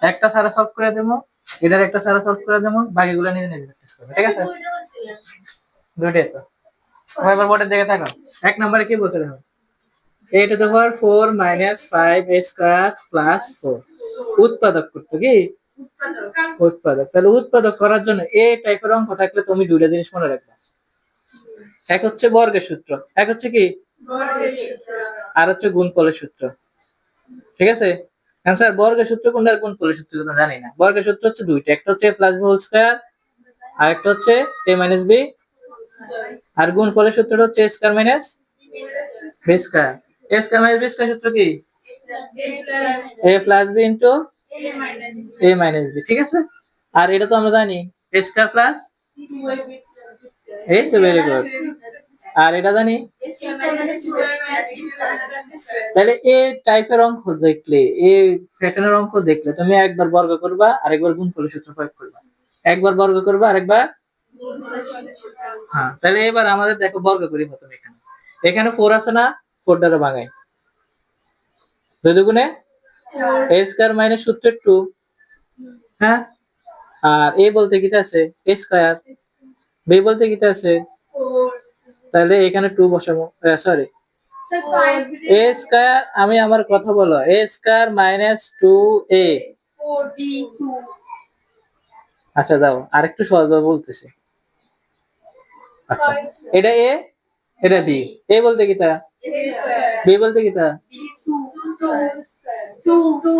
একটা সারা সলভ করে দেবো, এটার একটা সারা সলভ করে দেবো, বাকিগুলো নিজে নিজে প্র্যাকটিস করবে, ঠিক আছে? দুইটাই তো। এবার বোর্ডের দিকে তাকাও। এক নম্বরে কি বলছে দেখো, a to the power 4 minus 5 a square plus 4 উৎপাদক করতে কি উৎপাদক। তাহলে উৎপাদক করার জন্য এই টাইপের অঙ্ক থাকলে তুমি দুইটা জিনিস মনে রাখবে, এক হচ্ছে বর্গের সূত্র, এক হচ্ছে কি আর হচ্ছে গুণফলের সূত্র, ঠিক আছে? স্যার বর্গের সূত্র কোনটা আর গুণফলের সূত্র কোনটা জানি না। বর্গের সূত্র হচ্ছে দুইটা, একটা হচ্ছে a plus b whole square আর একটা হচ্ছে a minus b, আর গুণফলের সূত্রটা হচ্ছে a square minus b square। a square minus b square সূত্র কি a plus b into a minus b, ঠিক আছে? আর এটা তো আমরা জানি a square plus, এই তো ভেরি গুড। আর এটা জানি, তাহলে এই টাইপের অঙ্ক দেখলে, এই প্যাটার্নের অঙ্ক দেখলে তুমি একবার বর্গ করবা আর একবার গুণফলের সূত্র প্রয়োগ করবা, একবার বর্গ করবা আর একবার। হ্যাঁ, তাহলে এবার আমাদের দেখো বর্গ করি প্রথমে। এখানে 4 আছে না, 4 দ্বারা ভাঙাই, 2 দুগুণে a স্কয়ার মাইনাস সূত্রের 2, হ্যাঁ। আর a বলতে কি আছে a স্কয়ার, b বলতে কি আছে 4, তাহলে এখানে 2 বসাবো, সরি a স্কয়ার, আমি আমার কথা বলো, a square minus 2a 4b2। আচ্ছা যাও আরেকটু সহজভাবে বলতেছি। আচ্ছা এটা a, এটা b, a বলতে কি তা b বলতে কি তা 2,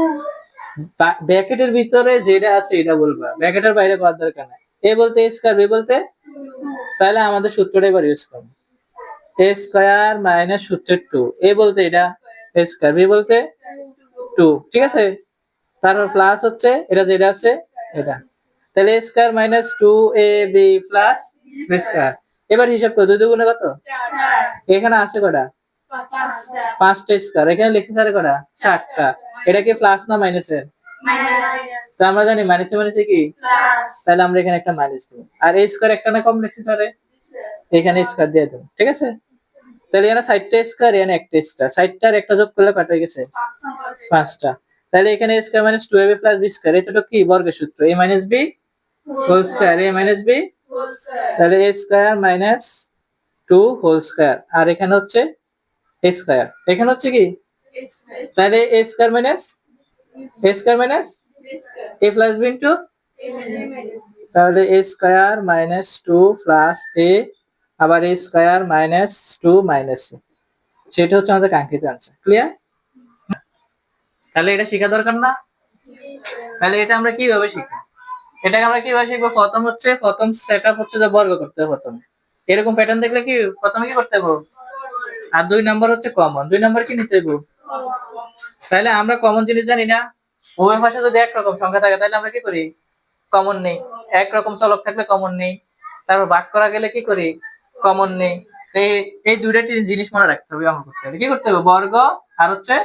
ব্র্যাকেটের ভিতরে যেটা আছে এটা বলবা, ব্র্যাকেটের বাইরে বাদ দরকার নাই। a বলতে a স্কয়ার, b বলতে 2, তাহলে আমাদের সূত্রটা এবার ইউজ করব, a স্কয়ার মাইনাস সূত্রের 2, a বলতে এটা a স্কয়ার, b বলতে 2, ঠিক আছে? তারপর প্লাস হচ্ছে এটা যেটা আছে এটা, তাহলে a square minus 2ab plus b square. এবার হিসাব করো 2 দুগুণে কত 4, এখানে আছে কয়টা 5টা স্কয়ার, এখানে লিখতে পারে কয়টা 4টা। এটা কি প্লাস না মাইনাসের? মাইনাস। তো আমরা জানি মাইনাসে মাইনাসে কি প্লাস, তাহলে আমরা এখানে একটা মাইনাস দেব। আর a স্কয়ার একটা না কম লিখতে পারে, এখানে স্কয়ার দিয়ে দেব, ঠিক আছে? তাহলে এখানে 4টা স্কয়ার, এখানে একটা স্কয়ার, 4টা আর একটা যোগ করলে কত হয়ে গেছে 5টা। তাহলে এখানে a square minus 2ab plus b square, এটা কি বর্গের সূত্র a মাইনাস b হোল স্কয়ার, a মাইনাস b হোল স্কয়ার, তাহলে a square minus 2 whole square, আর এখানে হচ্ছে a স্কয়ার, এখানে হচ্ছে কি তাহলে a square minus a plus b into, তাহলে a square minus 2 plus a, আবার a square minus 2 minus a, সেটা হচ্ছে আমাদের কাঙ্ক্ষিত আনসার। ক্লিয়ার? তাহলে এটা শেখা দরকার না? তাহলে এটা আমরা কিভাবে শিখব, এটাকে আমরা কিভাবে শিখবো? প্রথম হচ্ছে প্রথম সেটআপ হচ্ছে যে বর্গ করতে হবে প্রথমে, এরকম প্যাটার্ন দেখলে কি প্রথমে কি করতে হবে, আর 2 নাম্বার হচ্ছে কমন, 2 নাম্বার কি নিতে হবে, তাহলে আমরা কমন জিনিস জানি না, উভয় পাশে যদি একরকম সংখ্যা থাকে তাহলে আমরা কি করি কমন নেই, একরকম চলক থাকলে কমন নেই, তারপর ভাগ করা গেলে কি করি কমন নেই। এই দুইটা জিনিস মনে রাখতে হবে, অঙ্ক করতে হবে কি করতে হবে বর্গ আর হচ্ছে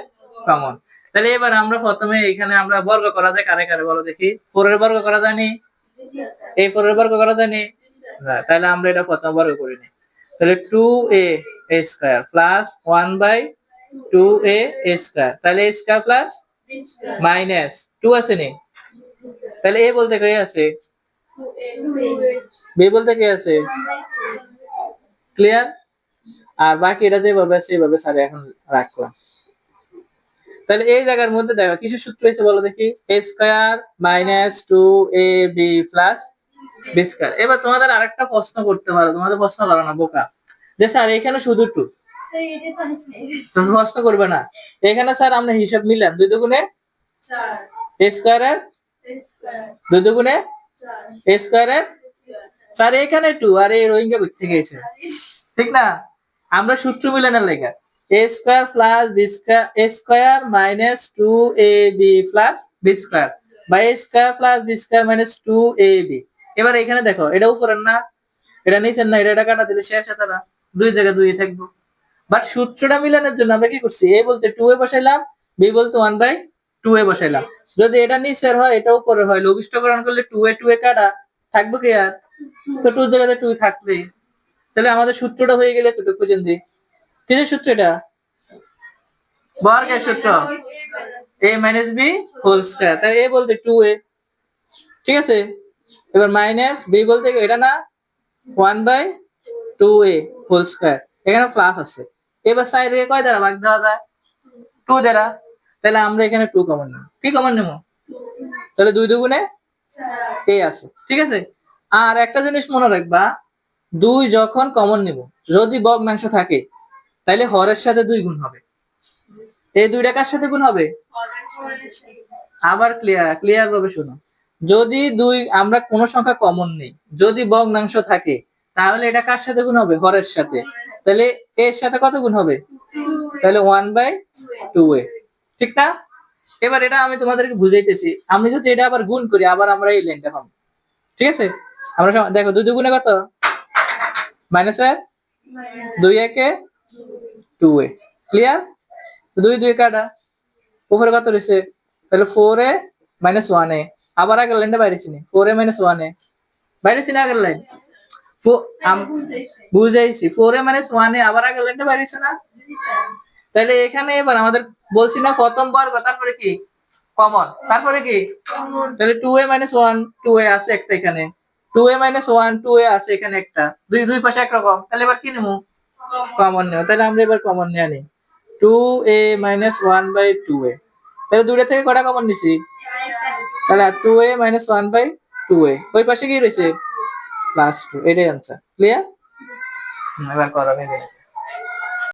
কমন। তাহলে এবার আমরা প্রথমে এখানে আমরা বর্গ করা যায় কারে কারে বলো দেখি, 4 এর বর্গ করা জানি, এই 4 এর বর্গ করা জানি না, তাহলে আমরা এটা প্রথম বর্গ করি নি, তাহলে 2a a square plus 1/2a a square, তাহলে a স্কয়ার প্লাস মাইনাস 2 আছে নি, তাহলে a বলতে কি আছে b বলতে কি আছে, ক্লিয়ার? আর বাকি এটা যেভাবে আছে সেভাবে স্যার এখন রাখলাম। তাহলে এই জায়গার মধ্যে দেখো কিসের সূত্র হয়েছে বলো দেখি, a square minus 2ab plus b square. এবার তোমাদের আরেকটা প্রশ্ন করতে পারো, তোমাদের প্রশ্ন করো না বোকা, যে স্যার এখানে শুধু 2, তুমি প্রশ্ন করবে না, এখানে স্যার আমরা হিসাব মিলান 2 দুগুণে 4, a স্কয়ারের 2 দুগুণে 4, a স্কয়ারের, স্যার এখানে 2 আর এই রোহিঙ্গা কই থেকে এসেছে, ঠিক না? আমরা সূত্র মিলানোর লেখা a square plus b square, a square minus 2ab plus b square বা a square plus b square minus 2ab। এবার এখানে দেখো এটা উপরের না, এটা নিচের না, এটা কাটা দিলে শেষ আছে না, দুই জায়গায় 2 থাকবো। বাট সূত্রটা মিলানোর জন্য আমরা কি করছি, a বলতে 2a বসাইলাম, b বলতে 1/2a বসাইলাম। যদি এটা নিচের হয় এটা উপরের হয়, লঘিষ্ঠকরণ করলে 2a কাটা থাকবে কি আর, তো 2 জায়গাতে 2 থাকবে। তাহলে আমাদের সূত্রটা হয়ে গেলে এতটুকু পর্যন্ত। কিসের সূত্র এটা? বর্গের সূত্র, a minus b whole square, তাহলে a বলতে 2a, ঠিক আছে। এবার মাইনাস b বলতে এটা না 1/2a হোল স্কয়ার, এখানে প্লাস আছে। এবার সাইডে কয় দ্বারা ভাগ দেওয়া যায়? 2 দ্বারা। তাহলে আমরা এখানে 2 কমন নেব। কি কমন নেব? তাহলে 2 দুগুণে a আছে, ঠিক আছে। আর একটা জিনিস মনে রাখবা, 2 যখন কমন নেব, যদি ভগ্নাংশ থাকে তাহলে হরের সাথে 2 গুণ হবে। এই 2টা কার সাথে গুণ হবে? আবার ক্লিয়ার ভাবে শোনো, যদি 2 আমরা কোন সংখ্যা কমন নেই, যদি ভগ্নাংশ থাকে তাহলে এটা কার সাথে গুণ হবে? হরের সাথে। তাহলে এর সাথে কত গুণ হবে? তাহলে 1/2a, ঠিক না? এবার এটা আমি তোমাদেরকে বুঝাইতেছি, আমি যদি এটা আবার গুণ করি আবার আমরা এই লাইনটা পাবো, ঠিক আছে। আমরা দেখো 2 দুগুণে কত? মাইনাস 1, 2 একে 2a, ক্লিয়ার। 2 2 কাটা, উপরে কত রয়েছে? তাহলে 4a মাইনাস 1a, আবার আগের লাইনটা বাইরেছি নি, 4a মাইনাস 1a বাইরেছি না আগের লাইন? বুঝাইছি 4a মাইনাস 1a, আবার আগের লাইনটা বাইরেছে না? তাহলে এখানে এবার আমাদের বলছি না প্রথম বর্গ, তারপরে কি কমন, তারপরে কি তাহলে 2a মাইনাস 1 2a আছে একটা এখানে, 2a মাইনাস 1 2a আছে এখানে একটা, দুই পাশে একরকম, তাহলে এবার কি নেব? কমন নেব। তাহলে আমরা এবার কমন নিয়ে আনি 2a মাইনাস 1/2a, তাহলে দুইটা থেকে কটা কমন নিছি? তাহলে 2a মাইনাস 1/2a, ওই পাশে কি রয়েছে? প্লাস 2, এটাই आंसर। ক্লিয়ার? এবার করো।